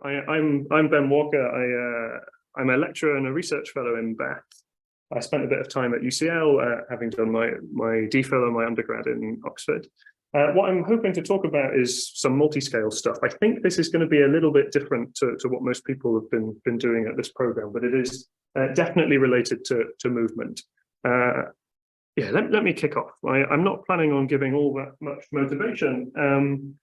I'm Ben Walker. I'm a lecturer and a research fellow in Bath. I spent a bit of time at UCL, having done my DPhil and my undergrad in Oxford. What I'm hoping to talk about is some multi-scale stuff. I think this is going to be a little bit different to what most people have been doing at this program, but it is definitely related to movement. Yeah, let me kick off. I'm not planning on giving all that much motivation.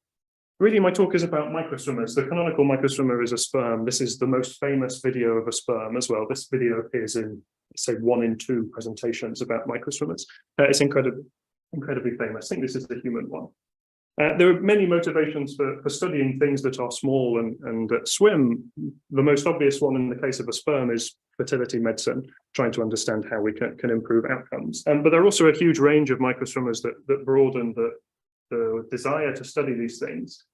Really, my talk is about microswimmers. The canonical microswimmer is a sperm. This is the most famous video of a sperm as well. This video appears in, say, 1 in 2 presentations about microswimmers. It's incredibly famous. I think this is the human one. There are many motivations for studying things that are small and that swim. The most obvious one in the case of a sperm is fertility medicine, trying to understand how we can improve outcomes. But there are also a huge range of microswimmers that broaden the desire to study these things.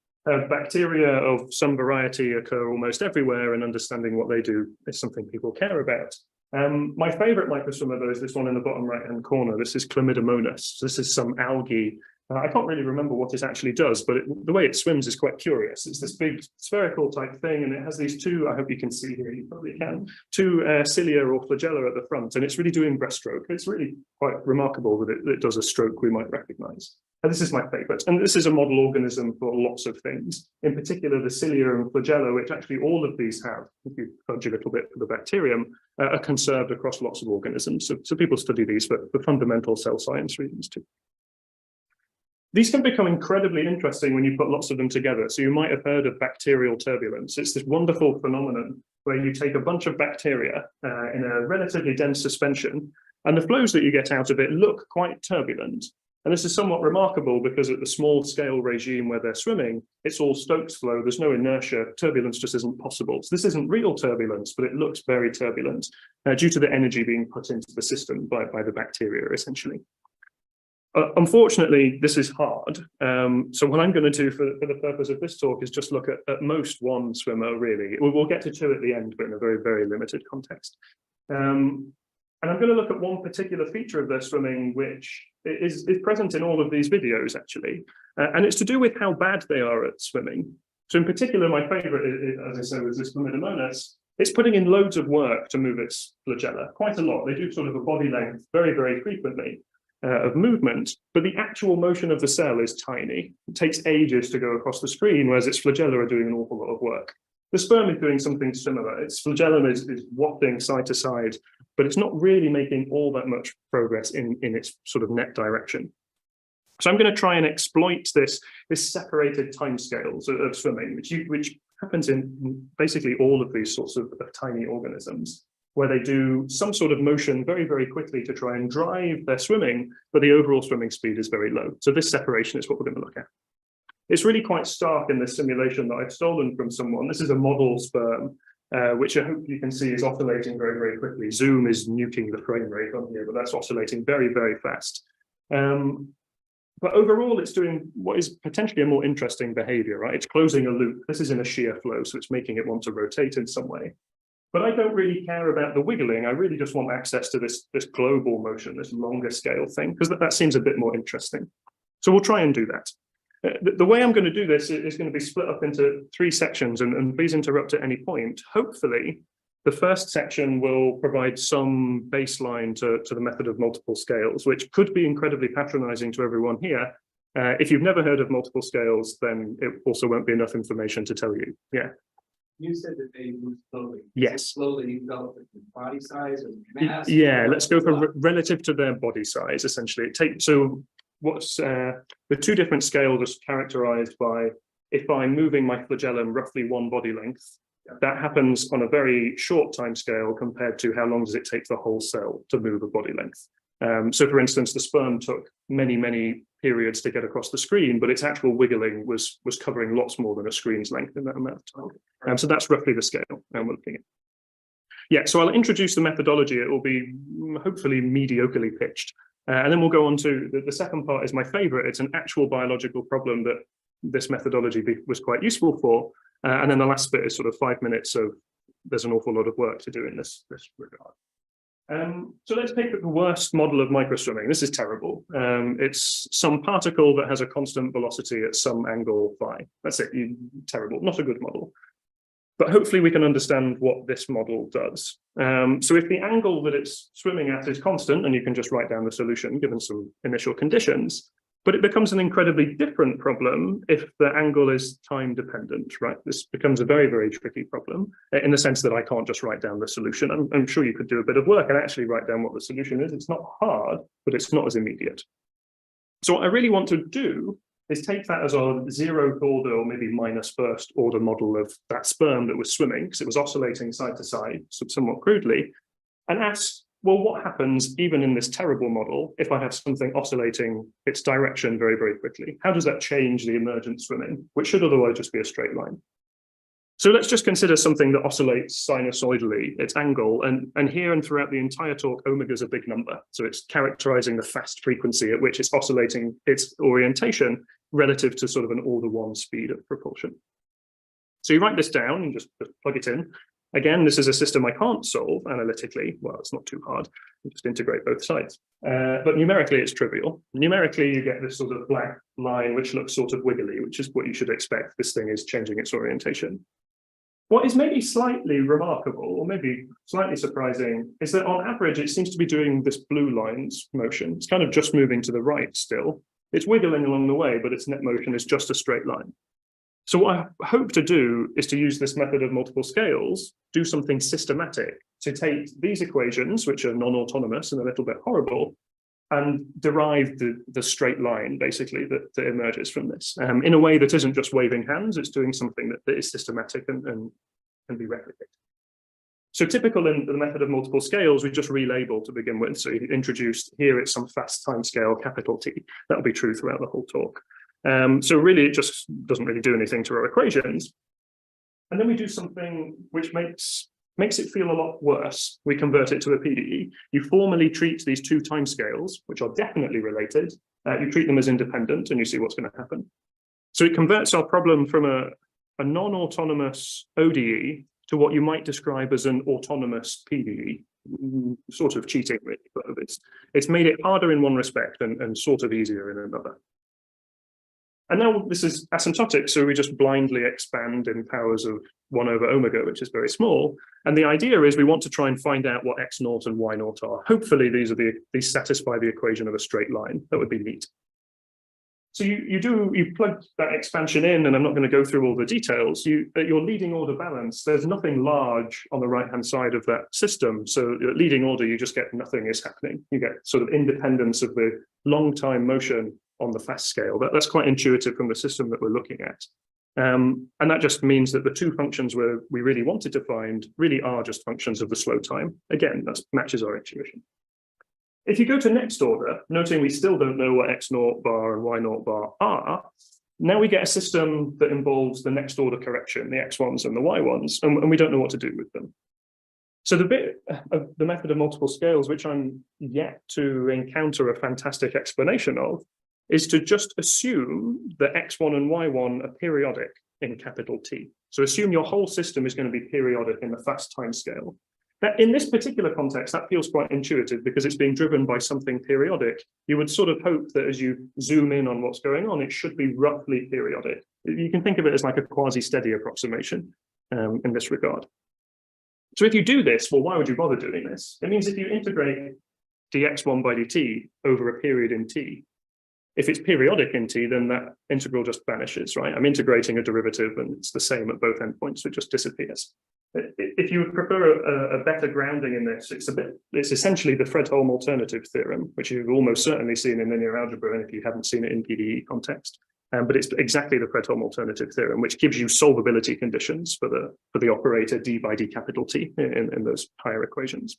Bacteria of some variety occur almost everywhere, and understanding what they do is something people care about. My favorite microswimmer, though, is this one in the bottom right-hand corner. This is Chlamydomonas. This is some algae. I can't really remember what it actually does, but the way it swims is quite curious. It's this big spherical type thing, and it has these two, I hope you can see here, you probably can, two cilia or flagella at the front, and it's really doing breaststroke. It's really quite remarkable that it does a stroke we might recognize. And this is my favorite, and this is a model organism for lots of things, in particular the cilia and flagella, which actually all of these have, if you fudge a little bit for the bacterium, are conserved across lots of organisms. So people study these for fundamental cell science reasons too. These can become incredibly interesting when you put lots of them together. So you might have heard of bacterial turbulence. It's this wonderful phenomenon where you take a bunch of bacteria in a relatively dense suspension, and the flows that you get out of it look quite turbulent. And this is somewhat remarkable because at the small scale regime where they're swimming, it's all Stokes flow, there's no inertia, turbulence just isn't possible. So this isn't real turbulence, but it looks very turbulent due to the energy being put into the system by the bacteria, essentially. Unfortunately, this is hard. So what I'm going to do for the purpose of this talk is just look at most one swimmer, really. We'll get to 2 at the end, but in a very, very limited context. And I'm going to look at one particular feature of their swimming, which is present in all of these videos, actually. And it's to do with how bad they are at swimming. So in particular, my favorite, as I said, was this Chlamydomonas. It's putting in loads of work to move its flagella, quite a lot. They do sort of a body length very, very frequently of movement, but the actual motion of the cell is tiny. It takes ages to go across the screen, whereas its flagella are doing an awful lot of work. The sperm is doing something similar. Its flagellum is wafting side to side, but it's not really making all that much progress in its sort of net direction. So I'm going to try and exploit this separated timescales of swimming, which happens in basically all of these sorts of tiny organisms, where they do some sort of motion very, very quickly to try and drive their swimming, but the overall swimming speed is very low. So this separation is what we're going to look at. It's really quite stark in this simulation that I've stolen from someone. This is a model sperm, which I hope you can see is oscillating very, very quickly. Zoom is nuking the frame rate on here, but that's oscillating very, very fast. But overall, it's doing what is potentially a more interesting behavior, right? It's closing a loop. This is in a shear flow, so it's making it want to rotate in some way. But I don't really care about the wiggling. I really just want access to this global motion, this longer scale thing, because that seems a bit more interesting. So we'll try and do that. The way I'm going to do this is going to be split up into 3 sections, and please interrupt at any point. Hopefully, the first section will provide some baseline to the method of multiple scales, which could be incredibly patronizing to everyone here. If you've never heard of multiple scales, then it also won't be enough information to tell you. Yeah. You said that they move slowly. Yes. Slowly relative to body size or mass? Yeah, let's go for relative to their body size, essentially. So what's the 2 different scales are characterized by, if I'm moving my flagellum roughly 1 body length, that happens on a very short time scale compared to how long does it take the whole cell to move a body length. So for instance, the sperm took many, many periods to get across the screen, but its actual wiggling was covering lots more than a screen's length in that amount of time. So that's roughly the scale we're looking at. Yeah, so I'll introduce the methodology. It will be hopefully mediocrely pitched. And then we'll go on to the second part is my favorite. It's an actual biological problem that this methodology was quite useful for. And then the last bit is sort of 5 minutes of there's an awful lot of work to do in this regard. So let's take the worst model of microswimming. This is terrible. It's some particle that has a constant velocity at some angle phi. That's it, terrible, not a good model. But hopefully we can understand what this model does. So if the angle that it's swimming at is constant, and you can just write down the solution given some initial conditions, but it becomes an incredibly different problem if the angle is time dependent, right? This becomes a very, very tricky problem in the sense that I can't just write down the solution. I'm sure you could do a bit of work and actually write down what the solution is. It's not hard, but it's not as immediate. So what I really want to do is take that as our 0th order or maybe minus 1st order model of that sperm that was swimming, because it was oscillating side to side, somewhat crudely, and ask, well, what happens even in this terrible model if I have something oscillating its direction very, very quickly? How does that change the emergent swimming, which should otherwise just be a straight line? So let's just consider something that oscillates sinusoidally, its angle, and here and throughout the entire talk, omega is a big number. So it's characterizing the fast frequency at which it's oscillating its orientation relative to sort of an order 1 speed of propulsion. So you write this down and just plug it in. Again, this is a system I can't solve analytically. Well, it's not too hard. You just integrate both sides. But numerically, it's trivial. Numerically, you get this sort of black line, which looks sort of wiggly, which is what you should expect. This thing is changing its orientation. What is maybe slightly remarkable, or maybe slightly surprising, is that on average, it seems to be doing this blue lines motion. It's kind of just moving to the right still. It's wiggling along the way, but its net motion is just a straight line. So what I hope to do is to use this method of multiple scales, do something systematic to take these equations, which are non-autonomous and a little bit horrible, and derive the straight line, basically, that emerges from this. In a way that isn't just waving hands, it's doing something that is systematic and can be replicated. So typical in the method of multiple scales, we just relabel to begin with. So you introduced here, it's some fast time scale, capital T. That'll be true throughout the whole talk. So really, it just doesn't really do anything to our equations. And then we do something which makes it feel a lot worse. We convert it to a PDE. You formally treat these two timescales, which are definitely related. You treat them as independent, and you see what's going to happen. So it converts our problem from a non-autonomous ODE to what you might describe as an autonomous PDE. Sort of cheating, really, but it's made it harder in one respect and sort of easier in another. And now this is asymptotic, so we just blindly expand in powers of 1 over omega, which is very small. And the idea is we want to try and find out what x naught and y naught are. Hopefully these satisfy the equation of a straight line. That would be neat. So you plug that expansion in, and I'm not going to go through all the details. At your leading order balance, there's nothing large on the right-hand side of that system. So at leading order, you just get nothing is happening. You get sort of independence of the long time motion on the fast scale. That's quite intuitive from the system that we're looking at. And that just means that the two functions we really wanted to find really are just functions of the slow time. Again, that matches our intuition. If you go to next order, noting we still don't know what x naught bar and y naught bar are, now we get a system that involves the next order correction, the x1s and the y1s, and we don't know what to do with them. So the bit of the method of multiple scales, which I'm yet to encounter a fantastic explanation of, is to just assume that x1 and y1 are periodic in capital T. So assume your whole system is going to be periodic in the fast time scale. Now, in this particular context, that feels quite intuitive because it's being driven by something periodic. You would sort of hope that as you zoom in on what's going on, it should be roughly periodic. You can think of it as like a quasi-steady approximation in this regard. So if you do this, well, why would you bother doing this? It means if you integrate dx1 by dt over a period in t, if it's periodic in t, then that integral just vanishes, right? I'm integrating a derivative and it's the same at both endpoints, so it just disappears. If you would prefer a better grounding in this, it's essentially the Fredholm alternative theorem, which you've almost certainly seen in linear algebra, and if you haven't seen it in PDE context. But it's exactly the Fredholm alternative theorem, which gives you solvability conditions for the operator d by d capital T in those higher equations.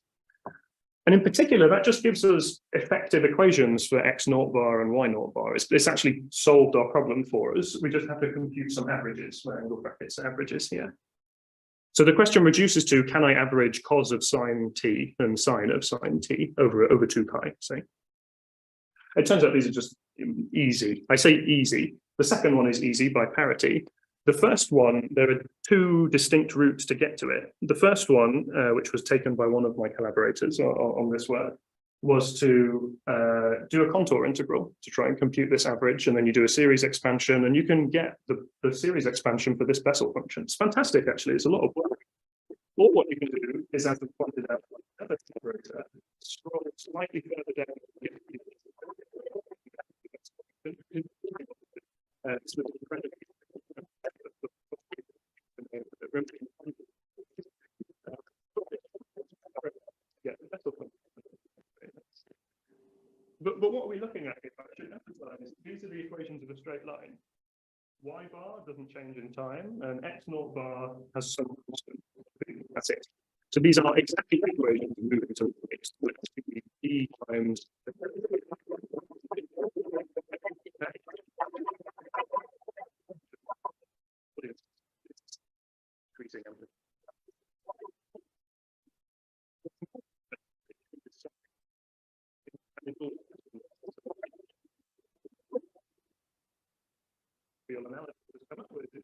And in particular, that just gives us effective equations for x naught bar and y naught bar. It's actually solved our problem for us. We just have to compute some averages, where angle brackets averages here. So the question reduces to, can I average cos of sine t and sine of sine t over 2 pi, say? It turns out these are just easy. I say easy. The second one is easy by parity. The first one, there are two distinct routes to get to it. The first one, which was taken by one of my collaborators on this work, was to do a contour integral to try and compute this average, and then you do a series expansion, and you can get the series expansion for this Bessel function. It's fantastic, actually. It's a lot of work. Or what you can do is, as I pointed out, another operator, scroll slightly further down. It's incredibly yeah, but what are we looking at here? I should emphasize, these are the equations of a straight line. Y bar doesn't change in time, and X naught bar has some constant. That's it. So these are exactly the equations moving to X. E times increasing amplitude. Field analysis has come up with is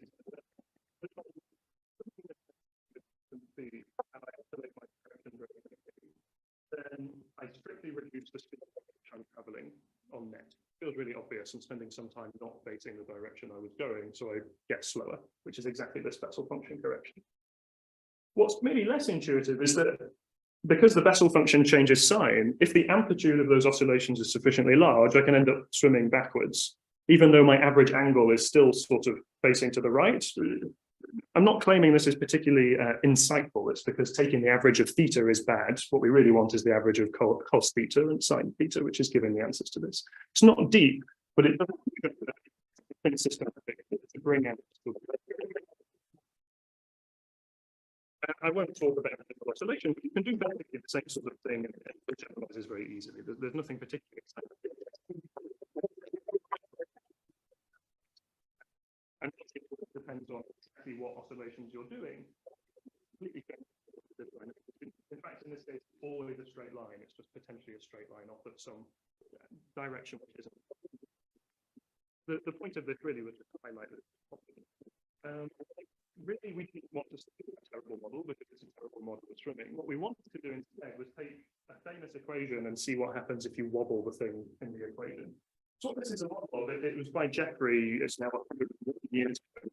then I strictly reduce the speed which I'm traveling on net. Feels really obvious. I'm spending some time not facing the direction I was going, so I get slower, which is exactly this Bessel function correction. What's maybe less intuitive is that because the Bessel function changes sign, if the amplitude of those oscillations is sufficiently large, I can end up swimming backwards, even though my average angle is still sort of facing to the right. I'm not claiming this is particularly insightful. It's because taking the average of theta is bad. What we really want is the average of cos theta and sine theta, which is giving the answers to this. It's not deep, but it doesn't systematic to bring out. I won't talk about oscillation, but you can do basically the same sort of thing, and it generalizes very easily. There's nothing particularly exciting. And it depends on exactly what oscillations you're doing. In fact, in this case, it's always a straight line. It's just potentially a straight line off at some direction which isn't. The point of this really was to highlight this. Really, we didn't want to stick a terrible model because it's a terrible model of swimming. What we wanted to do instead was take a famous equation and see what happens if you wobble the thing in the equation. So this is a model of it. It was by Jeffrey. It's now 100 years ago.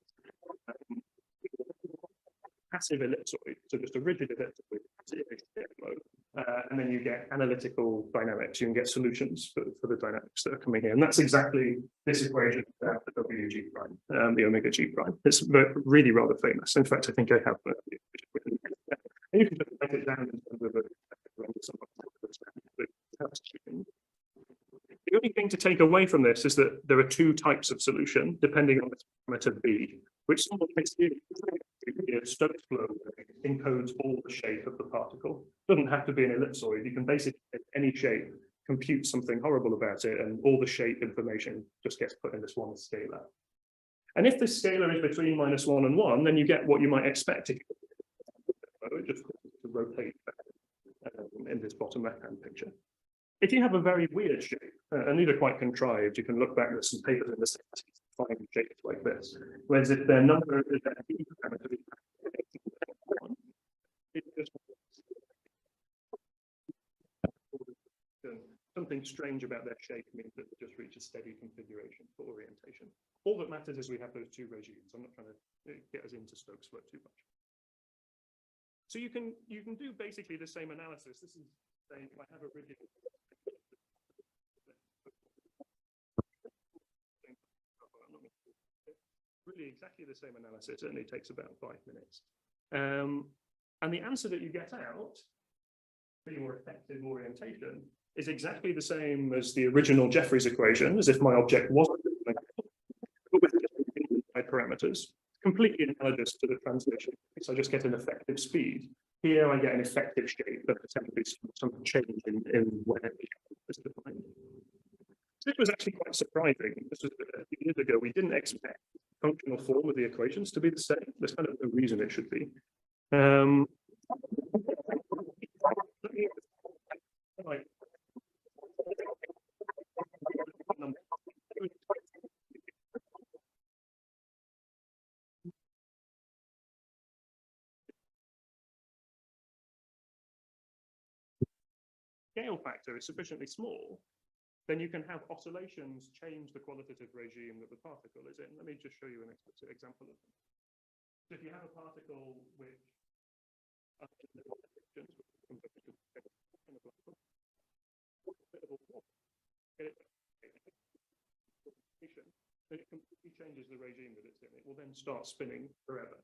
Passive ellipsoid, so just a rigid ellipsoid, and then you get analytical dynamics. You can get solutions for the dynamics that are coming here, and that's exactly this equation for the WG prime, the omega G prime. It's really rather famous. In fact, I think I have. And you can just write it down in terms of the only thing to take away from this is that there are two types of solution depending on the parameter B, which somewhat makes it Stokes flow encodes all the shape of the particle. It doesn't have to be an ellipsoid. You can basically take any shape, compute something horrible about it, and all the shape information just gets put in this one scalar. And if this scalar is between -1 and 1, then you get what you might expect. It just to rotate in this bottom left-hand picture. If you have a very weird shape, and these are quite contrived, you can look back at some papers in the 70s to find shapes like this. Whereas if their number is something strange about their shape means that they just reach a steady configuration for orientation. All that matters is we have those two regimes. I'm not trying to get us into Stokes flow too much. So you can do basically the same analysis. This is saying if I have a rigid really exactly the same analysis. It only takes about 5 minutes. And the answer that you get out, the more effective orientation, is exactly the same as the original Jeffreys equation, as if my object wasn't but with parameters, completely analogous to the translation. So I just get an effective speed. Here I get an effective shape, but potentially some change in where it's defined. This was actually quite surprising. This was a few years ago. We didn't expect the functional form of the equations to be the same. There's kind of no reason it should be. scale factor is sufficiently small, then you can have oscillations change the qualitative regime that the particle is in. Let me just show you an example of them. So if you have a particle which it completely changes the regime that it's in. It will then start spinning forever.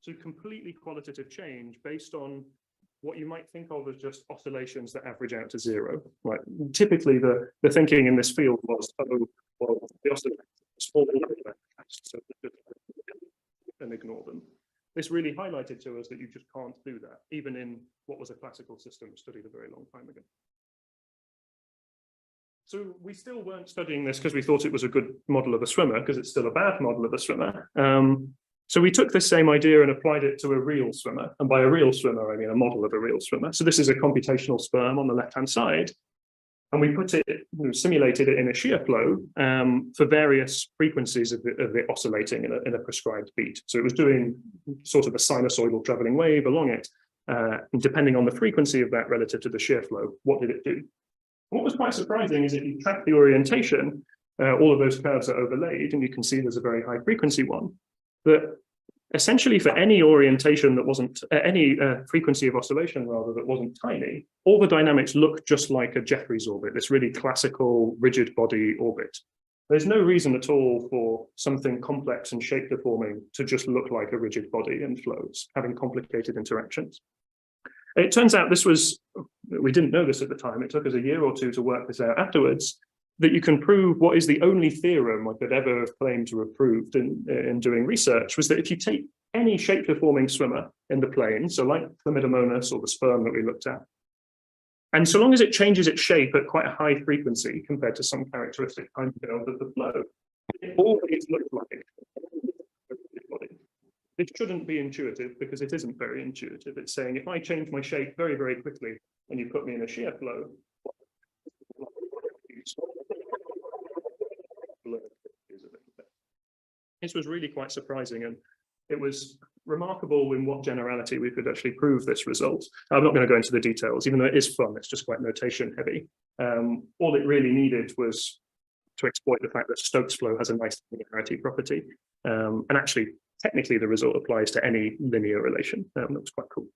So completely qualitative change based on what you might think of as just oscillations that average out to zero. Right. Typically, the thinking in this field was, oh, well, the oscillations fall so and ignore them. This really highlighted to us that you just can't do that, even in what was a classical system studied a very long time ago. So we still weren't studying this because we thought it was a good model of a swimmer, because it's still a bad model of a swimmer. So we took this same idea and applied it to a real swimmer. And by a real swimmer, I mean a model of a real swimmer. So this is a computational sperm on the left-hand side. And we put it, simulated it in a shear flow for various frequencies of it oscillating in a prescribed beat. So it was doing sort of a sinusoidal traveling wave along it. And depending on the frequency of that relative to the shear flow, what did it do? What was quite surprising is if you track the orientation, all of those curves are overlaid, and you can see there's a very high frequency one. That essentially for any orientation that wasn't, any frequency of oscillation rather that wasn't tiny, all the dynamics look just like a Jeffreys orbit, this really classical rigid body orbit. There's no reason at all for something complex and shape deforming to just look like a rigid body and flows, having complicated interactions. It turns out this was, we didn't know this at the time, it took us a year or two to work this out afterwards, that you can prove what is the only theorem I could ever have claimed to have proved in doing research, was that if you take any shape-deforming swimmer in the plane, so like Chlamydomonas or the sperm that we looked at, and so long as it changes its shape at quite a high frequency compared to some characteristic timescale of the flow, it always looks like it shouldn't be intuitive because it isn't very intuitive. It's saying if I change my shape very, very quickly and you put me in a shear flow, this was really quite surprising, and it was remarkable in what generality we could actually prove this result. I'm not going to go into the details, even though it is fun, it's just quite notation heavy. All it really needed was to exploit the fact that Stokes flow has a nice linearity property. And actually, technically, the result applies to any linear relation. That was quite cool.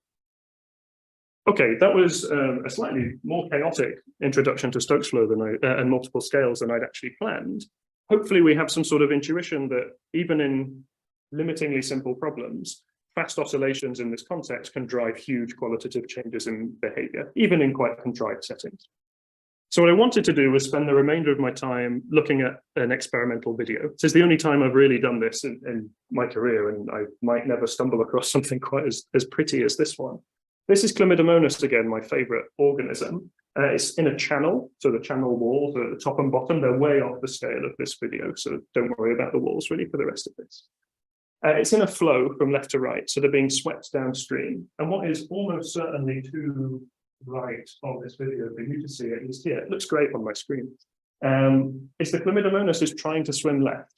Okay, that was a slightly more chaotic introduction to Stokes flow than and multiple scales than I'd actually planned. Hopefully we have some sort of intuition that even in limitingly simple problems, fast oscillations in this context can drive huge qualitative changes in behavior, even in quite contrived settings. So what I wanted to do was spend the remainder of my time looking at an experimental video. This is the only time I've really done this in my career, and I might never stumble across something quite as pretty as this one. This is Chlamydomonas again, my favorite organism. It's in a channel, so the channel walls are at the top and bottom. They're way off the scale of this video, so don't worry about the walls really for the rest of this. It's in a flow from left to right, so they're being swept downstream. And what is almost certainly to right of this video for you to see, at least here, it looks great on my screen. It's the Chlamydomonas is trying to swim left.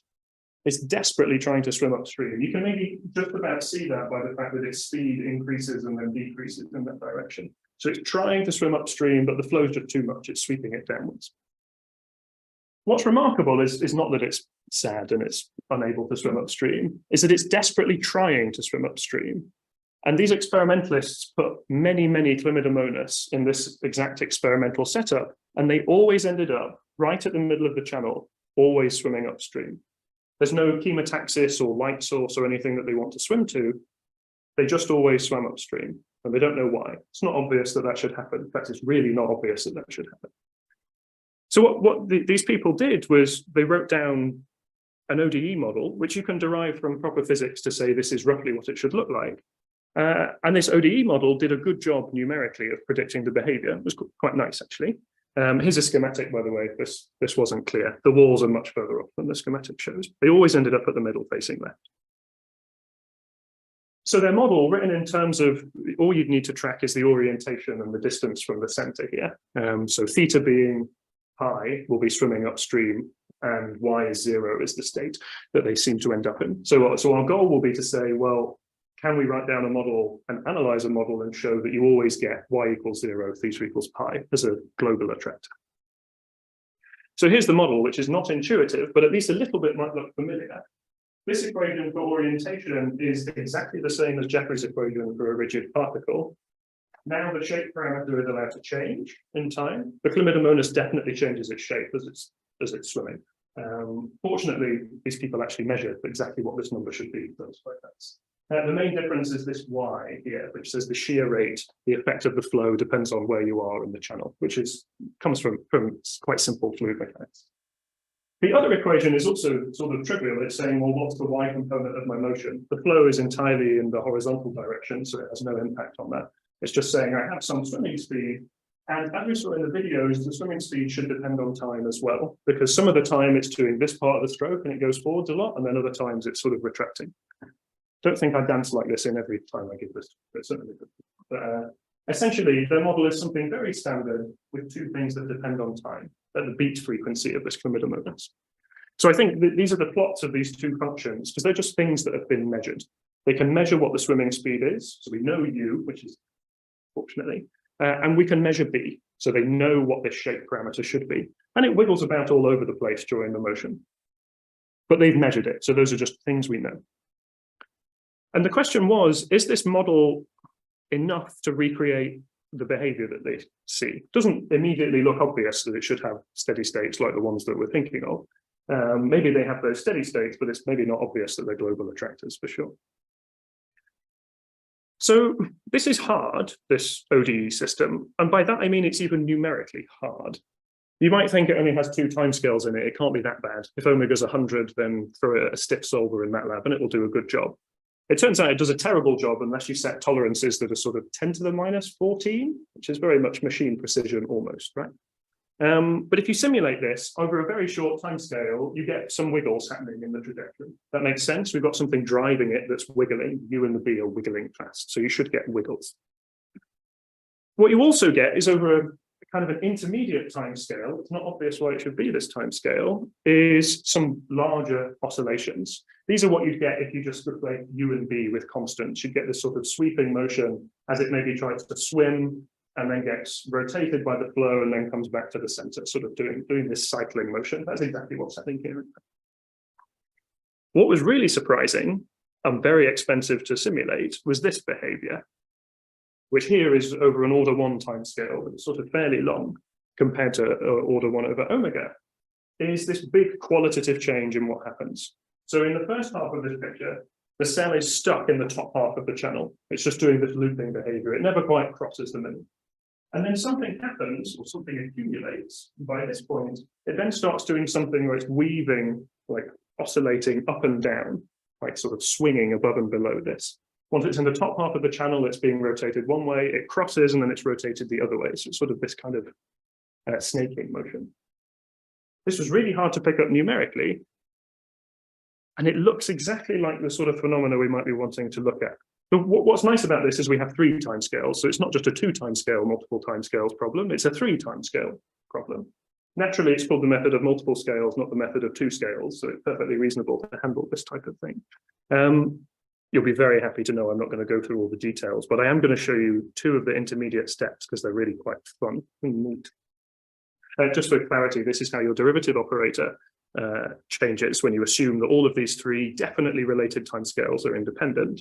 It's desperately trying to swim upstream. You can maybe just about see that by the fact that its speed increases and then decreases in that direction. So it's trying to swim upstream, but the flow is just too much. It's sweeping it downwards. What's remarkable is not that it's sad and it's unable to swim upstream, is that it's desperately trying to swim upstream. And these experimentalists put many, many Chlamydomonas in this exact experimental setup, and they always ended up right at the middle of the channel, always swimming upstream. There's no chemotaxis or light source or anything that they want to swim to. They just always swam upstream, and they don't know why. It's not obvious that that should happen. In fact, it's really not obvious that that should happen. So these people did was they wrote down an ODE model, which you can derive from proper physics to say this is roughly what it should look like. And this ODE model did a good job numerically of predicting the behavior. It was quite nice, actually. Here's a schematic, by the way. This wasn't clear. The walls are much further off than the schematic shows. They always ended up at the middle facing left. So their model, written in terms of all you'd need to track is the orientation and the distance from the center here. So theta being pi will be swimming upstream, and y is 0 is the state that they seem to end up in. So our goal will be to say, well, can we write down a model and analyze a model and show that you always get y equals 0, theta equals pi as a global attractor? So here's the model, which is not intuitive, but at least a little bit might look familiar. This equation for orientation is exactly the same as Jeffrey's equation for a rigid particle. Now the shape parameter is allowed to change in time. The chlamydomonas definitely changes its shape as it's swimming. Fortunately, these people actually measured exactly what this number should be. That's quite nice. The main difference is this y here, which says the shear rate, the effect of the flow depends on where you are in the channel, which comes from quite simple fluid mechanics. The other equation is also sort of trivial. It's saying, well, what's the y component of my motion? The flow is entirely in the horizontal direction, so it has no impact on that. It's just saying I have some swimming speed, and as we saw in the videos, the swimming speed should depend on time as well, because some of the time it's doing this part of the stroke and it goes forwards a lot, and then other times it's sort of retracting. Don't think I dance like this in every time I give this, but certainly. But essentially, the model is something very standard with two things that depend on time at the beat frequency of this chlamydomonas. So I think that these are the plots of these two functions because they're just things that have been measured. They can measure what the swimming speed is, so we know u, which is fortunately, and we can measure b, so they know what this shape parameter should be, and it wiggles about all over the place during the motion. But they've measured it, so those are just things we know. And the question was, is this model enough to recreate the behavior that they see? Doesn't immediately look obvious that it should have steady states like the ones that we're thinking of. Maybe they have those steady states, but it's maybe not obvious that they're global attractors for sure. So this is hard, this ODE system. And by that, I mean it's even numerically hard. You might think it only has 2 timescales in it. It can't be that bad. If omega's 100, then throw a stiff solver in MATLAB and it will do a good job. It turns out it does a terrible job unless you set tolerances that are sort of 10 to the minus 14, which is very much machine precision almost, right? But if you simulate this over a very short time scale, you get some wiggles happening in the trajectory. That makes sense. We've got something driving it that's wiggling. U and the B are wiggling fast, so you should get wiggles. What you also get is over a kind of an intermediate time scale, it's not obvious why it should be this time scale, is some larger oscillations. These are what you'd get if you just replace U and B with constants. You'd get this sort of sweeping motion as it maybe tries to swim and then gets rotated by the flow and then comes back to the center, sort of doing this cycling motion. That's exactly what's happening here. What was really surprising and very expensive to simulate was this behavior, which here is over an order 1 timescale, but it's sort of fairly long compared to order 1 over omega, is this big qualitative change in what happens. So in the first half of this picture, the cell is stuck in the top half of the channel. It's just doing this looping behavior. It never quite crosses the middle. And then something happens or something accumulates. By this point, it then starts doing something where it's weaving, like oscillating up and down, like sort of swinging above and below this. Once it's in the top half of the channel, it's being rotated one way, it crosses, and then it's rotated the other way. So it's sort of this kind of snaking motion. This was really hard to pick up numerically, and it looks exactly like the sort of phenomena we might be wanting to look at. But what's nice about this is we have 3 timescales, so it's not just a 2 timescale, multiple timescales problem, it's a 3 timescale problem. Naturally, it's called the method of multiple scales, not the method of 2 scales, so it's perfectly reasonable to handle this type of thing. You'll be very happy to know I'm not going to go through all the details, but I am going to show you 2 of the intermediate steps because they're really quite fun and neat. Just for clarity, this is how your derivative operator changes when you assume that all of these 3 definitely related timescales are independent.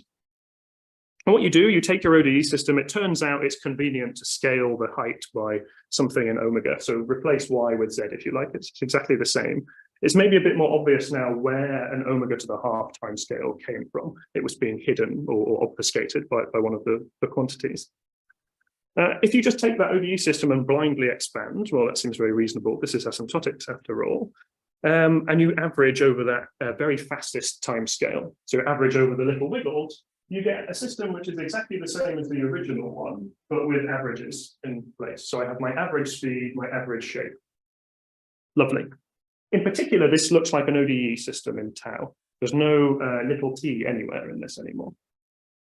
And what you do, you take your ODE system, it turns out it's convenient to scale the height by something in omega. So replace y with z if you like, it's exactly the same. It's maybe a bit more obvious now where an omega to the half timescale came from. It was being hidden or obfuscated by one of the quantities. If you just take that ODE system and blindly expand, well, that seems very reasonable. This is asymptotics after all. And you average over that very fastest timescale. So average over the little wiggles, you get a system which is exactly the same as the original one, but with averages in place. So I have my average speed, my average shape. Lovely. In particular, this looks like an ODE system in tau. There's no little t anywhere in this anymore.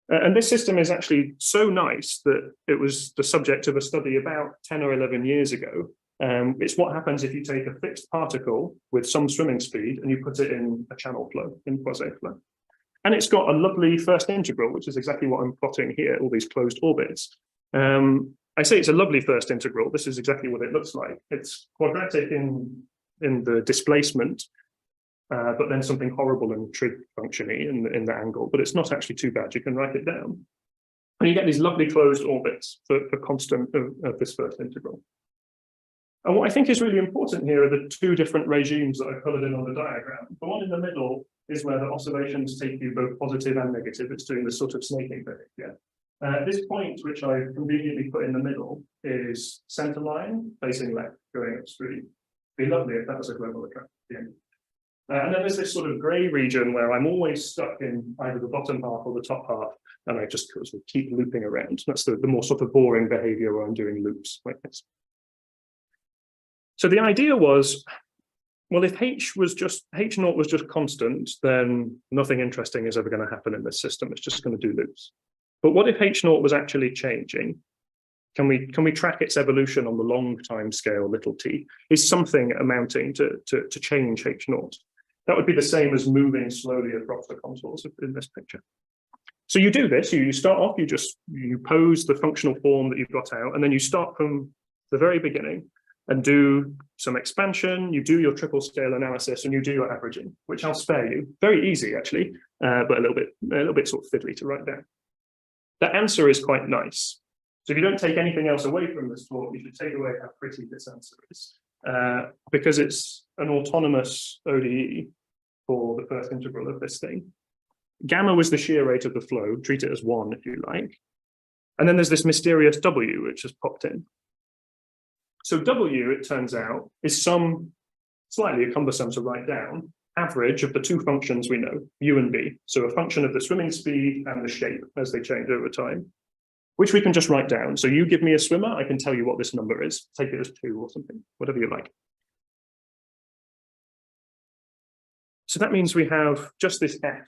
And this system is actually so nice that it was the subject of a study about 10 or 11 years ago. It's what happens if you take a fixed particle with some swimming speed and you put it in a channel flow, in quasi flow. And it's got a lovely first integral, which is exactly what I'm plotting here, all these closed orbits. I say it's a lovely first integral. This is exactly what it looks like. It's quadratic in the displacement, but then something horrible and trig functiony in the angle, but it's not actually too bad. You can write it down. And you get these lovely closed orbits for constant of this first integral. And what I think is really important here are the two different regimes that I've colored in on the diagram. The one in the middle is where the oscillations take you both positive and negative. It's doing this sort of snaking behavior. This point, which I've conveniently put in the middle, is center line facing left, going upstream. It'd be lovely if that was a global attractor. And then there's this sort of grey region where I'm always stuck in either the bottom half or the top half, and I just sort of keep looping around. That's the more sort of boring behavior where I'm doing loops like this. So the idea was, well, if H naught was just constant, then nothing interesting is ever going to happen in this system. It's just going to do loops. But what if H naught was actually changing? Can we track its evolution on the long time scale, little t? Is something amounting to change H naught? That would be the same as moving slowly across the contours in this picture. So you do this, you start off, you pose the functional form that you've got out, and then you start from the very beginning and do some expansion, you do your triple scale analysis, and you do your averaging, which I'll spare you. Very easy, actually, but a little bit sort of fiddly to write down. The answer is quite nice. So if you don't take anything else away from this talk, you should take away how pretty this answer is, because it's an autonomous ODE for the first integral of this thing. Gamma was the shear rate of the flow, treat it as 1 if you like. And then there's this mysterious W, which has popped in. So W, it turns out, is some slightly cumbersome to write down, average of the two functions we know, U and B. So a function of the swimming speed and the shape as they change over time, which we can just write down. So you give me a swimmer, I can tell you what this number is. Take it as 2 or something, whatever you like. So that means we have just this F.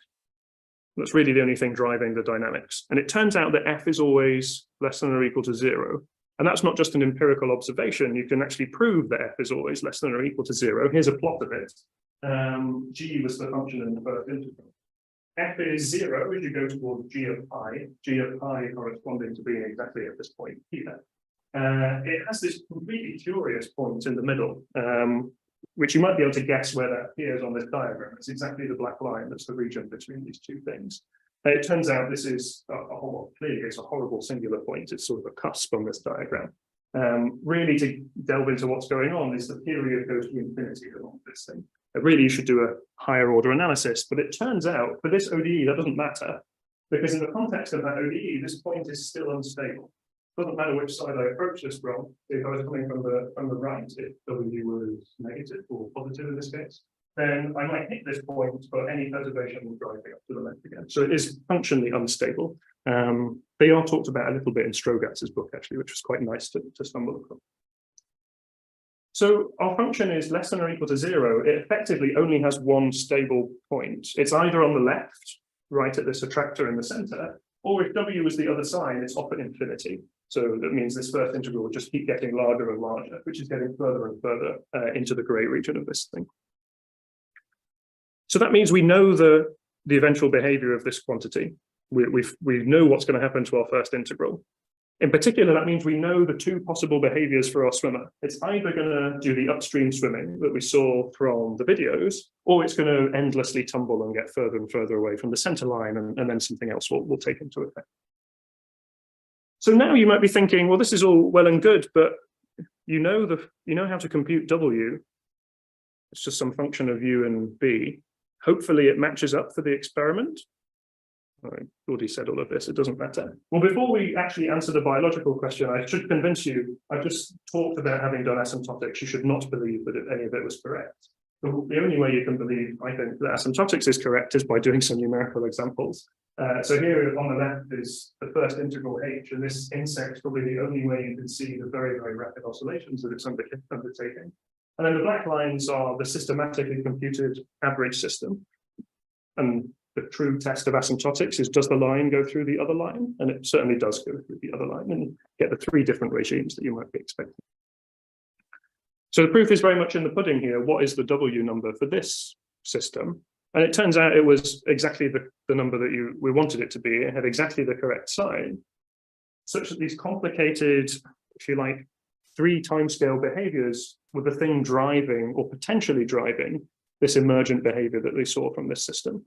That's really the only thing driving the dynamics. And it turns out that F is always less than or equal to 0. And that's not just an empirical observation. You can actually prove that F is always less than or equal to 0. Here's a plot of it. G was the function in the first integral. F is 0 as you go towards G of pi corresponding to being exactly at this point here. It has this completely curious point in the middle, which you might be able to guess where that appears on this diagram. It's exactly the black line that's the region between these two things. It turns out this is clearly it's a horrible singular point. It's sort of a cusp on this diagram. Really, to delve into what's going on is the period goes to infinity along this thing. Really, you should do a higher order analysis, but it turns out for this ODE, that doesn't matter, because in the context of that ODE, this point is still unstable. It doesn't matter which side I approach this from. If I was coming from the right, if W was negative or positive in this case, then I might hit this point, but any perturbation will drive me up to the left again. So it is functionally unstable. They are talked about a little bit in Strogatz's book, actually, which was quite nice to stumble across. So our function is less than or equal to 0. It effectively only has one stable point. It's either on the left, right at this attractor in the center, or if W is the other side, it's off at infinity. So that means this first integral will just keep getting larger and larger, which is getting further and further into the gray region of this thing. So that means we know the eventual behavior of this quantity. We know what's going to happen to our first integral. In particular, that means we know the two possible behaviors for our swimmer. It's either going to do the upstream swimming that we saw from the videos, or it's going to endlessly tumble and get further and further away from the center line, and then something else will take into effect. So now you might be thinking, well, this is all well and good, but you know how to compute W. It's just some function of U and B. Hopefully it matches up for the experiment. I already said all of this, it doesn't matter. Well, before we actually answer the biological question, I should convince you, I've just talked about having done asymptotics. You should not believe that any of it was correct. The only way you can believe, I think, that asymptotics is correct is by doing some numerical examples. So here on the left is the first integral H, and this insect's probably the only way you can see the very, very rapid oscillations that it's undertaking. And then the black lines are the systematically computed average system. And the true test of asymptotics is, does the line go through the other line? And it certainly does go through the other line, and you get the three different regimes that you might be expecting. So the proof is very much in the pudding here. What is the W number for this system? And it turns out it was exactly the number that we wanted it to be. It had exactly the correct sign, such that these complicated, if you like, 3 timescale behaviors were the thing driving or potentially driving this emergent behavior that they saw from this system.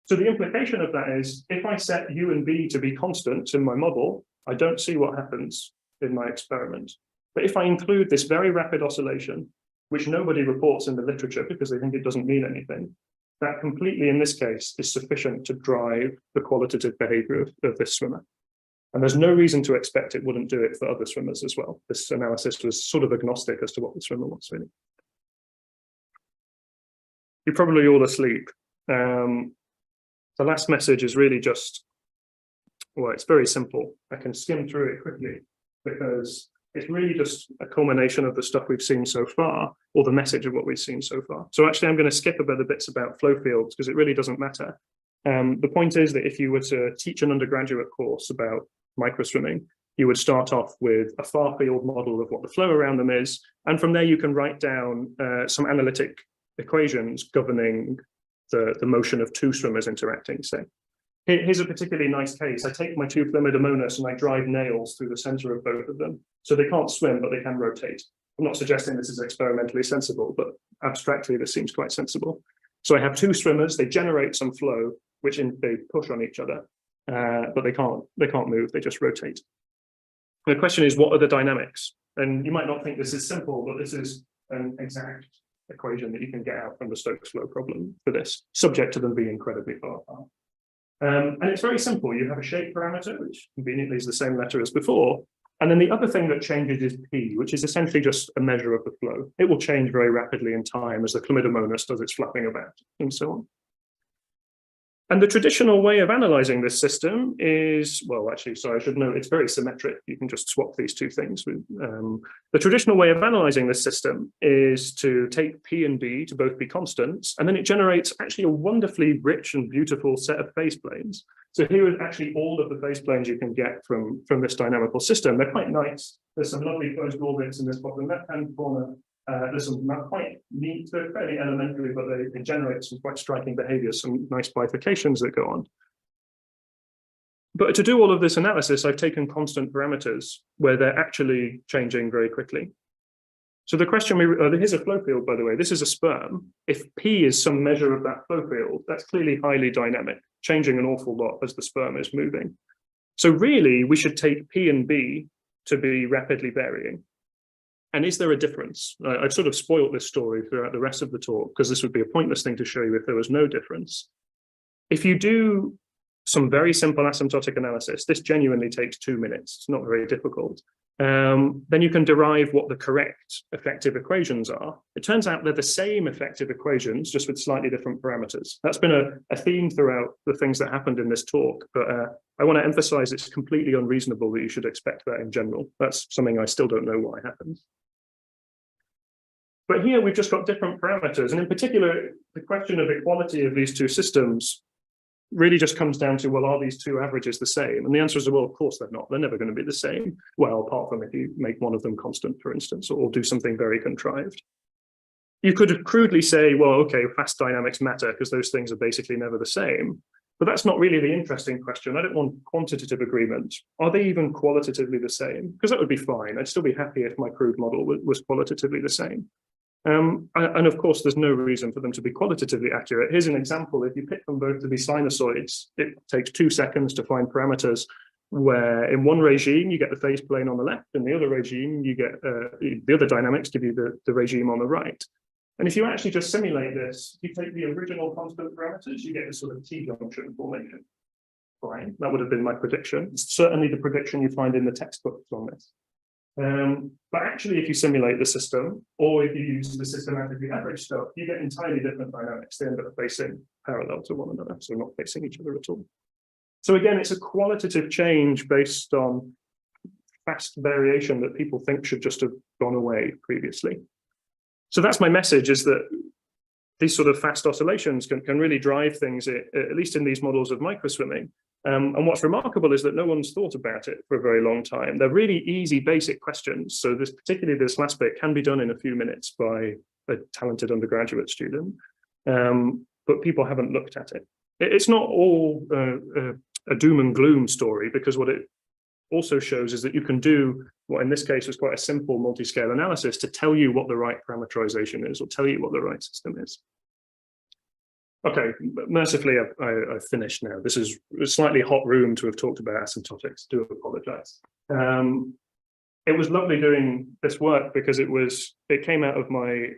So the implication of that is, if I set U and B to be constants in my model, I don't see what happens in my experiment. But if I include this very rapid oscillation, which nobody reports in the literature because they think it doesn't mean anything, that completely, in this case, is sufficient to drive the qualitative behavior of this swimmer. And there's no reason to expect it wouldn't do it for other swimmers as well. This analysis was sort of agnostic as to what the swimmer wants, really. You're probably all asleep. The last message is really just, well, it's very simple. I can skim through it quickly because it's really just a culmination of the stuff we've seen so far, or the message of what we've seen so far. So actually, I'm going to skip a bit of bits about flow fields because it really doesn't matter. The point is that if you were to teach an undergraduate course about microswimming, you would start off with a far field model of what the flow around them is. And from there, you can write down some analytic equations governing the motion of 2 swimmers interacting, say. Here's a particularly nice case. I take my 2 Chlamydomonas and I drive nails through the center of both of them. So they can't swim, but they can rotate. I'm not suggesting this is experimentally sensible, but abstractly, this seems quite sensible. So I have 2 swimmers, they generate some flow, which they push on each other, but they can't move, they just rotate. The question is, what are the dynamics? And you might not think this is simple, but this is an exact equation that you can get out from the Stokes flow problem for this, subject to them being incredibly far apart. And it's very simple. You have a shape parameter, which conveniently is the same letter as before. And then the other thing that changes is P, which is essentially just a measure of the flow. It will change very rapidly in time as the Chlamydomonas does its flapping about and so on. And the traditional way of analyzing this system is, well, actually, sorry, I should note, it's very symmetric. You can just swap these 2 things. The traditional way of analyzing this system is to take P and B to both be constants, and then it generates actually a wonderfully rich and beautiful set of phase planes. So here is actually all of the phase planes you can get from this dynamical system. They're quite nice. There's some lovely closed orbits in this bottom left-hand corner. There's some not quite neat, they're fairly elementary, but they generate some quite striking behaviors, some nice bifurcations that go on. But to do all of this analysis, I've taken constant parameters where they're actually changing very quickly. So the question, here's a flow field, by the way, this is a sperm. If P is some measure of that flow field, that's clearly highly dynamic, changing an awful lot as the sperm is moving. So really, we should take P and B to be rapidly varying. And is there a difference? I've sort of spoiled this story throughout the rest of the talk because this would be a pointless thing to show you if there was no difference. If you do some very simple asymptotic analysis, this genuinely takes 2 minutes. It's not very difficult. Then you can derive what the correct effective equations are. It turns out they're the same effective equations, just with slightly different parameters. That's been a theme throughout the things that happened in this talk, but I want to emphasize it's completely unreasonable that you should expect that in general. That's something I still don't know why happens. But here we've just got different parameters. And in particular, the question of equality of these 2 systems really just comes down to, well, are these 2 averages the same? And the answer is, well, of course they're not. They're never going to be the same. Well, apart from if you make one of them constant, for instance, or do something very contrived. You could crudely say, well, okay, fast dynamics matter because those things are basically never the same. But that's not really the interesting question. I don't want quantitative agreement. Are they even qualitatively the same? Because that would be fine. I'd still be happy if my crude model was qualitatively the same. And of course, there's no reason for them to be qualitatively accurate. Here's an example. If you pick them both to be sinusoids, it takes 2 seconds to find parameters where in one regime, you get the phase plane on the left, and the other regime, you get the other dynamics give you the regime on the right. And if you actually just simulate this, you take the original constant parameters, you get this sort of T-junction formation. Fine, that would have been my prediction. It's certainly the prediction you find in the textbooks on this. But actually, if you simulate the system, or if you use the systematically average stuff, you get entirely different dynamics. They end up facing parallel to one another, so not facing each other at all. So again, it's a qualitative change based on fast variation that people think should just have gone away previously. So that's my message, is that these sort of fast oscillations can really drive things, at least in these models of microswimming. And what's remarkable is that no one's thought about it for a very long time. They're really easy, basic questions. So particularly this last bit can be done in a few minutes by a talented undergraduate student. but people haven't looked at it. It's not all a doom and gloom story, because what it also shows is that you can do what in this case was quite a simple multi-scale analysis to tell you what the right parameterization is, or tell you what the right system is. Okay, mercifully, I've finished now. This is a slightly hot room to have talked about asymptotics. Do apologize. It was lovely doing this work because it came out of my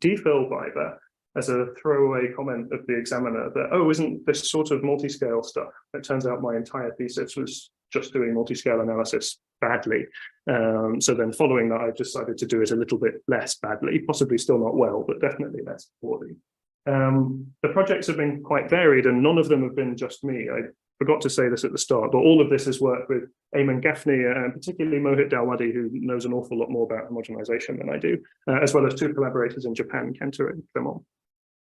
DPhil viva as a throwaway comment of the examiner that, oh, isn't this sort of multi-scale stuff? It turns out my entire thesis was just doing multi-scale analysis badly. So then following that, I decided to do it a little bit less badly, possibly still not well, but definitely less poorly. The projects have been quite varied, and none of them have been just me. I forgot to say this at the start, but all of this is work with Eamon Gaffney, and particularly Mohit Dalwadi, who knows an awful lot more about homogenization than I do, as well as two collaborators in Japan, Kenta and Clement.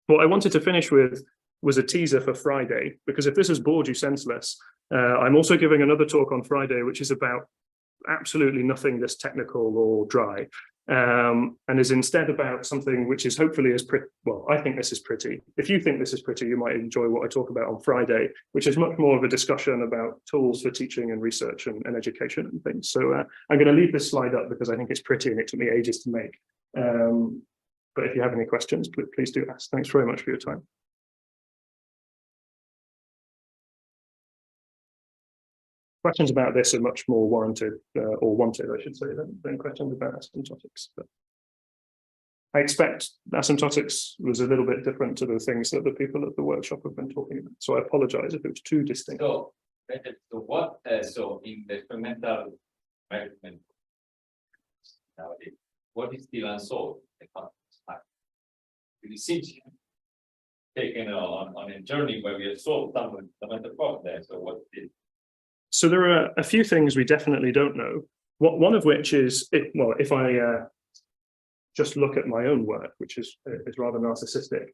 What I wanted to finish with was a teaser for Friday, because if this has bored you senseless, I'm also giving another talk on Friday, which is about absolutely nothing this technical or dry, and is instead about something which is hopefully as pretty. Well, I think this is pretty. If you think this is pretty, you might enjoy what I talk about on Friday, which is much more of a discussion about tools for teaching and research and education and things. So I'm going to leave this slide up because I think it's pretty and it took me ages to make. But if you have any questions, please do ask. Thanks very much for your time. Questions about this are much more warranted, or wanted, I should say, than questions about asymptotics. But I expect asymptotics was a little bit different to the things that the people at the workshop have been talking about. So I apologize if it was too distinct. So in the experimental measurement nowadays, what is still unsolved? It seems taken on a journey where we have solved some of the problem there. So what is it? So there are a few things we definitely don't know. One of which is, if I just look at my own work, which is rather narcissistic.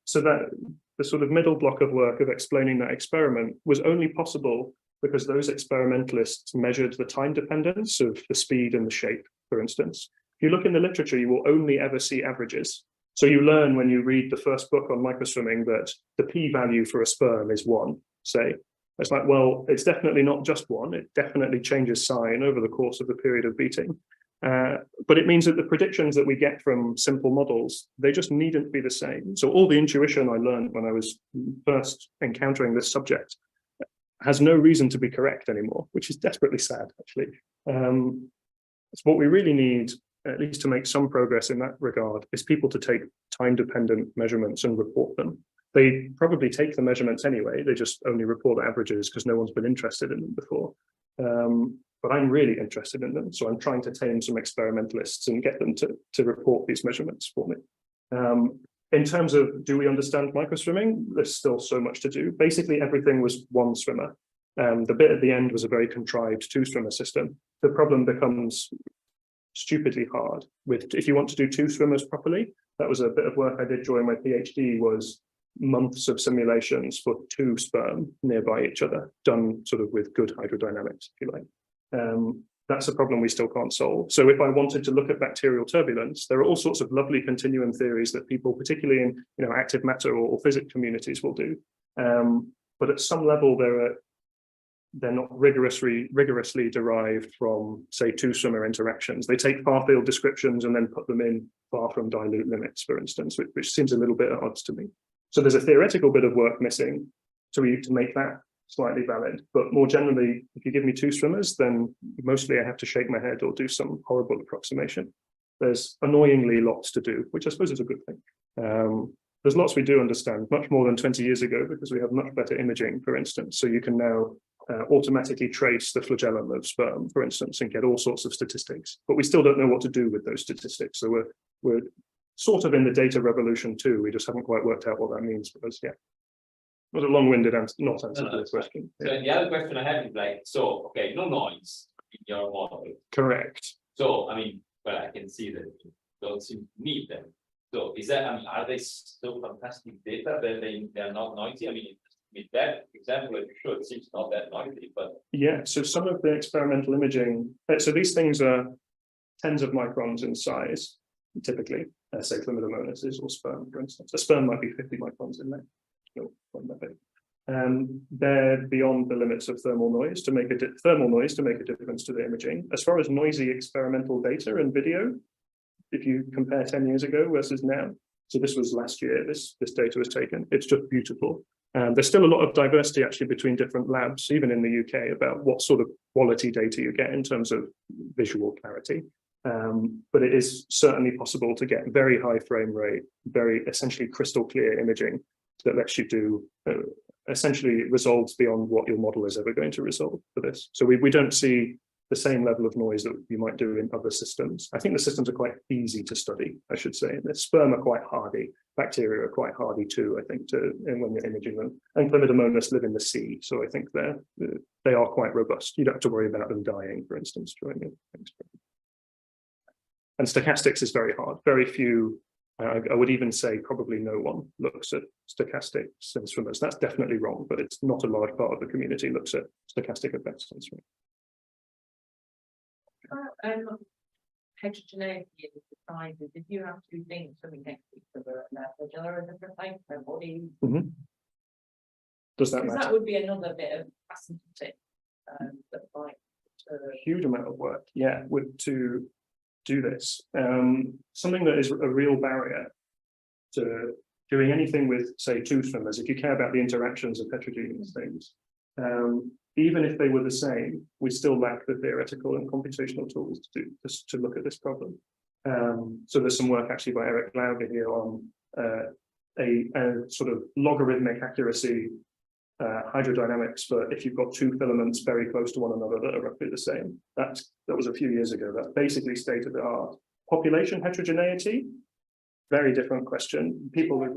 So that the sort of middle block of work of explaining that experiment was only possible because those experimentalists measured the time dependence of the speed and the shape, for instance. If you look in the literature, you will only ever see averages. So you learn when you read the first book on microswimming that the p-value for a sperm is 1, say. It's like, well, it's definitely not just 1. It definitely changes sign over the course of the period of beating. But it means that the predictions that we get from simple models, they just needn't be the same. So all the intuition I learned when I was first encountering this subject has no reason to be correct anymore, which is desperately sad, actually. So what we really need, at least to make some progress in that regard, is people to take time-dependent measurements and report them. They probably take the measurements anyway, they just only report averages because no one's been interested in them before. But I'm really interested in them, so I'm trying to tame some experimentalists and get them to report these measurements for me. In terms of, do we understand microswimming? There's still so much to do. Basically, everything was one swimmer. The bit at the end was a very contrived 2-swimmer system. The problem becomes stupidly hard. If you want to do 2 swimmers properly, that was a bit of work I did during my PhD, was months of simulations for 2 sperm nearby each other, done sort of with good hydrodynamics, if you like. That's a problem we still can't solve. So if I wanted to look at bacterial turbulence, there are all sorts of lovely continuum theories that people, particularly in active matter or physics communities, will do. But at some level, they're not rigorously derived from, say, 2-swimmer interactions. They take far-field descriptions and then put them in far from dilute limits, for instance, which seems a little bit at odds to me. So there's a theoretical bit of work missing to make that slightly valid. But more generally, if you give me 2 swimmers, then mostly I have to shake my head or do some horrible approximation. There's annoyingly lots to do, which I suppose is a good thing. There's lots we do understand, much more than 20 years ago, because we have much better imaging, for instance. So you can now automatically trace the flagellum of sperm, for instance, and get all sorts of statistics. But we still don't know what to do with those statistics. So we're sort of in the data revolution too. We just haven't quite worked out what that means for us yet. It was a long-winded answer, not answer to this question. So the other question I have is okay, no noise in your model. Correct. So, well, I can see that you don't seem to need them. So is that, are they so fantastic data that they're not noisy? With that example, if you show, it seems not that noisy, but. Yeah, so some of the experimental imaging, so these things are tens of microns in size, typically. say chlamydomonas is, or sperm, for instance. A sperm might be 50 microns in there. No, not that big. They're beyond the limits of thermal noise to make a difference to the imaging. As far as noisy experimental data and video, if you compare 10 years ago versus now, so this was last year, this data was taken, it's just beautiful. There's still a lot of diversity actually between different labs, even in the UK, about what sort of quality data you get in terms of visual clarity. But it is certainly possible to get very high frame rate, very essentially crystal clear imaging that lets you do essentially resolves beyond what your model is ever going to resolve for this. So we don't see the same level of noise that you might do in other systems. I think the systems are quite easy to study, I should say. The sperm are quite hardy. Bacteria are quite hardy too, I think, when you're imaging them. And chlamydomonas live in the sea, so I think they are quite robust. You don't have to worry about them dying, for instance, during an experiment. And stochastics is very hard. Very few, I would even say probably no one looks at stochastics in swimmers. That's definitely wrong, but it's not a large part of the community looks at stochastic effects on swimmers. Heterogeneity in the sizes, if you have two things swimming next to each other and they're flagella and different types of their body. Does that Because matter? that would be another bit of fascinating that might A huge amount of work, yeah, to do this. Something that is a real barrier to doing anything with, say, two swimmers, if you care about the interactions of heterogeneous things, even if they were the same, we still lack the theoretical and computational tools to look at this problem. So there's some work actually by Eric Lauger here on a sort of logarithmic accuracy hydrodynamics for if you've got two filaments very close to one another that are roughly the same. That was a few years ago. That's basically state of the art. Population heterogeneity, very different question. People would.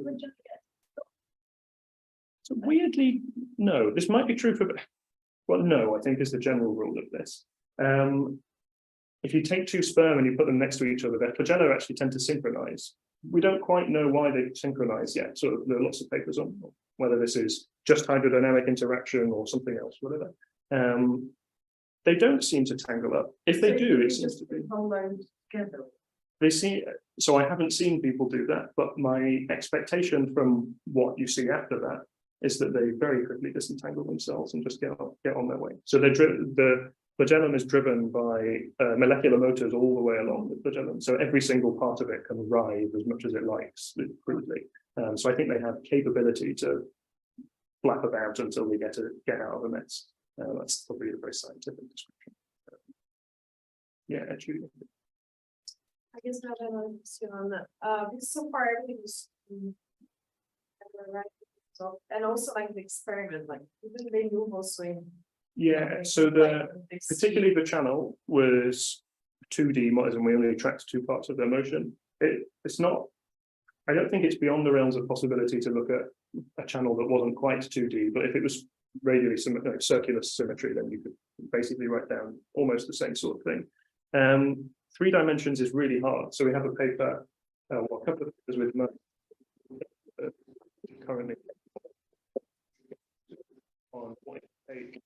So weirdly, no. This might be true for. Well, no, I think is the general rule of this. If you take two sperm and you put them next to each other, their flagella actually tend to synchronize. We don't quite know why they synchronize yet. So there are lots of papers on whether this is just hydrodynamic interaction or something else, whatever. They don't seem to tangle up. If they do, it seems to be. They see. So I haven't seen people do that, but my expectation from what you see after that is that they very quickly disentangle themselves and just get on their way. So the flagellum is driven by molecular motors all the way along the flagellum. So every single part of it can writhe as much as it likes, crudely. So I think they have capability to flap about until they get out of a mess. That's probably a very scientific description. Yeah, actually. I guess now that I'm still on that, because so far everything was right. So, and also like the experiment, like even they move also in. Yeah, so particularly the channel was 2D models, and we only tracked two parts of their motion. It's not. I don't think it's beyond the realms of possibility to look at a channel that wasn't quite 2D, but if it was radially circular symmetry, then you could basically write down almost the same sort of thing. 3 dimensions is really hard. So we have a paper, a couple of papers with currently on take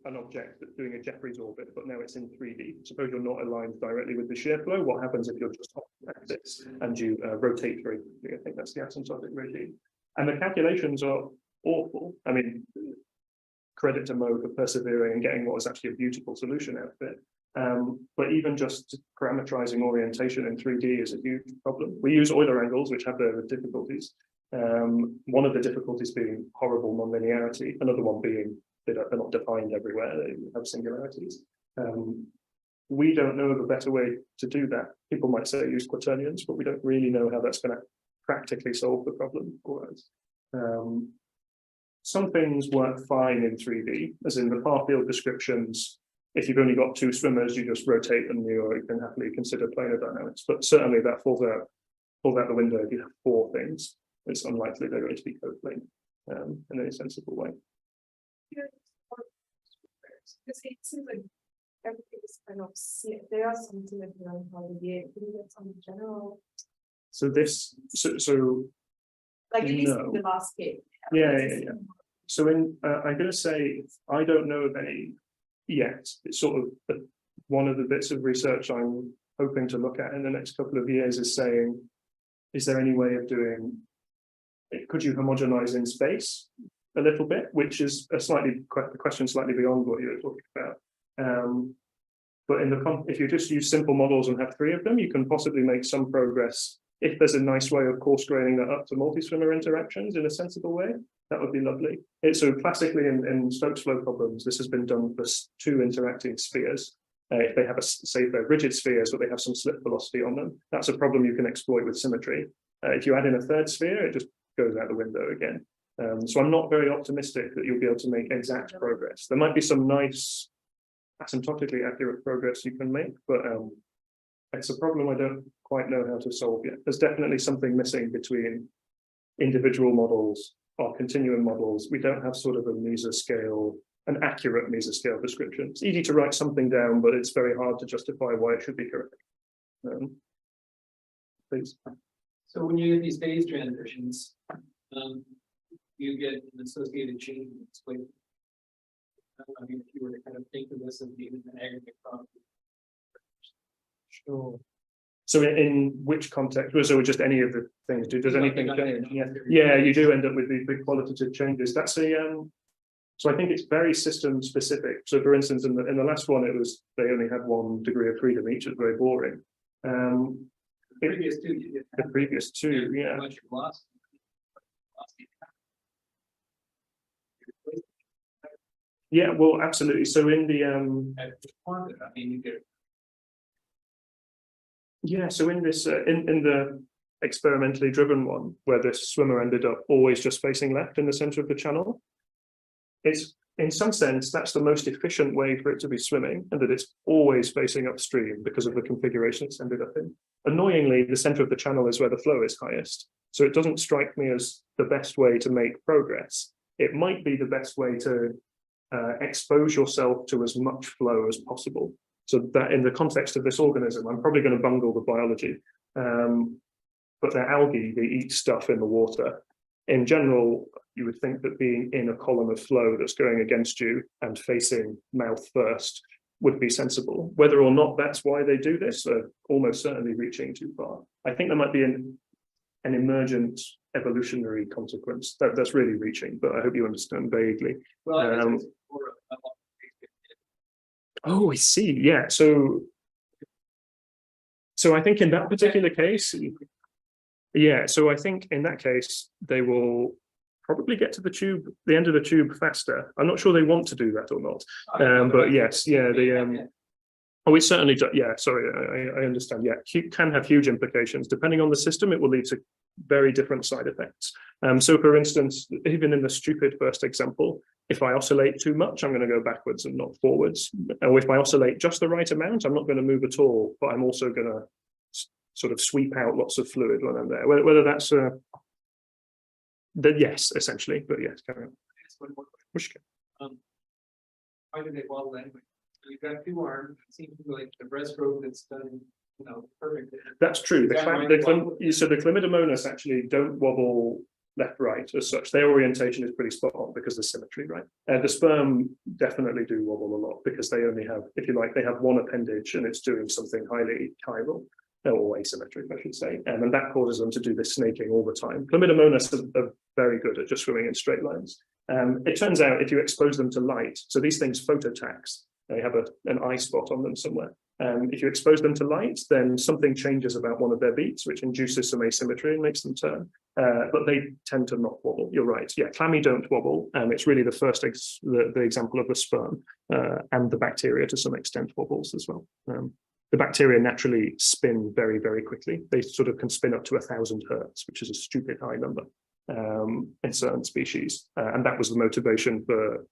an object that's doing a Jeffreys orbit, but now it's in 3D. Suppose you're not aligned directly with the shear flow. What happens if you're just off the axis and you rotate very quickly? I think that's the asymptotic regime. And the calculations are awful. I mean, credit to Mo for persevering and getting what was actually a beautiful solution out of it. But even just parameterizing orientation in 3D is a huge problem. We use Euler angles, which have their difficulties. One of the difficulties being horrible nonlinearity, another one being they're not defined everywhere, they have singularities. We don't know of a better way to do that. People might say use quaternions, but we don't really know how that's going to practically solve the problem for us. Some things work fine in 3D, as in the far field descriptions. If you've only got 2 swimmers, you just rotate them, you can happily consider planar dynamics. But certainly that falls out the window if you have 4 things. It's unlikely they're going to be coplanar in any sensible way. Because it seems like everything is kind of there are some symmetry on how they get some general. So like at least no. in the last case. Yeah. So I'm going to say I don't know of any yet. It's sort of one of the bits of research I'm hoping to look at in the next couple of years is saying, is there any way of doing, could you homogenize in space a little bit, which is a question slightly beyond what you were talking about. But if you just use simple models and have 3 of them, you can possibly make some progress. If there's a nice way of coarse graining that up to multi-swimmer interactions in a sensible way, that would be lovely. So classically in Stokes flow problems, this has been done for 2 interacting spheres. If they have say they're rigid spheres, but they have some slip velocity on them, that's a problem you can exploit with symmetry. If you add in a 3rd sphere, it just goes out the window again. So I'm not very optimistic that you'll be able to make exact progress. There might be some nice asymptotically accurate progress you can make, but it's a problem I don't quite know how to solve yet. There's definitely something missing between individual models or continuum models. We don't have sort of a mesoscale, an accurate mesoscale description. It's easy to write something down, but it's very hard to justify why it should be correct. Please. So when you get these phase transitions, you get an associated change in displacement. I mean, if you were to kind of think of this as being an aggregate problem. Sure. So in which context? So just any of the things? Does anything change? Yeah, you do end up with these big qualitative changes. That's a so I think it's very system specific. So for instance, in the last one, it was they only had 1 degree of freedom each. It's very boring. The previous two, yeah. Yeah, well, absolutely. So in the yeah, so in this in the experimentally driven one, where the swimmer ended up always just facing left in the center of the channel, it's in some sense that's the most efficient way for it to be swimming, and that it's always facing upstream because of the configuration it's ended up in. Annoyingly, the center of the channel is where the flow is highest, so it doesn't strike me as the best way to make progress. It might be the best way to expose yourself to as much flow as possible. So that in the context of this organism, I'm probably going to bungle the biology, but they're algae, they eat stuff in the water. In general, you would think that being in a column of flow that's going against you and facing mouth first would be sensible. Whether or not that's why they do this, almost certainly reaching too far. I think there might be an emergent evolutionary consequence. That's really reaching, but I hope you understand vaguely. Well, oh, I see. Yeah. So I think in that particular case, yeah. So I think in that case, they will probably get to the end of the tube faster. I'm not sure they want to do that or not. But yes, yeah. Oh, it certainly does. Yeah. Sorry, I understand. Yeah, it can have huge implications depending on the system. It will lead to very different side effects. So for instance, even in the stupid first example, if I oscillate too much, I'm going to go backwards and not forwards. Or if I oscillate just the right amount, I'm not going to move at all, but I'm also going to sort of sweep out lots of fluid when I'm there. Whether that's yes, essentially, but yes, carry on. Why do they wobble anyway? So you've got 2 arms. It seems to be like the breaststroke that's done, perfect. That's true. So the chlamydomonas actually don't wobble left-right as such. Their orientation is pretty spot on because of symmetry, right? The sperm definitely do wobble a lot because they only have, if you like, they have 1 appendage and it's doing something highly chiral, or asymmetric, I should say, and that causes them to do this snaking all the time. Chlamydomonas are very good at just swimming in straight lines. It turns out if you expose them to light, so these things phototax, they have an eye spot on them somewhere. If you expose them to light, then something changes about one of their beats, which induces some asymmetry and makes them turn. But they tend to not wobble. You're right. Yeah, clammy don't wobble. It's really the first the example of the sperm, and the bacteria to some extent wobbles as well. The bacteria naturally spin very, very quickly. They sort of can spin up to 1,000 hertz, which is a stupid high number in certain species. And that was the motivation for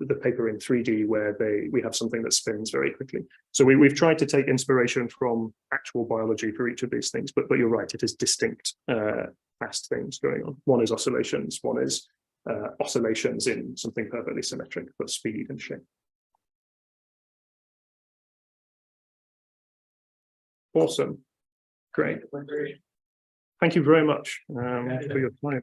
the paper in 3D, where we have something that spins very quickly. So we've tried to take inspiration from actual biology for each of these things, but you're right, it is distinct fast things going on. One is oscillations, one is oscillations in something perfectly symmetric, but speed and shape. Awesome. Great. Thank you very much for your time.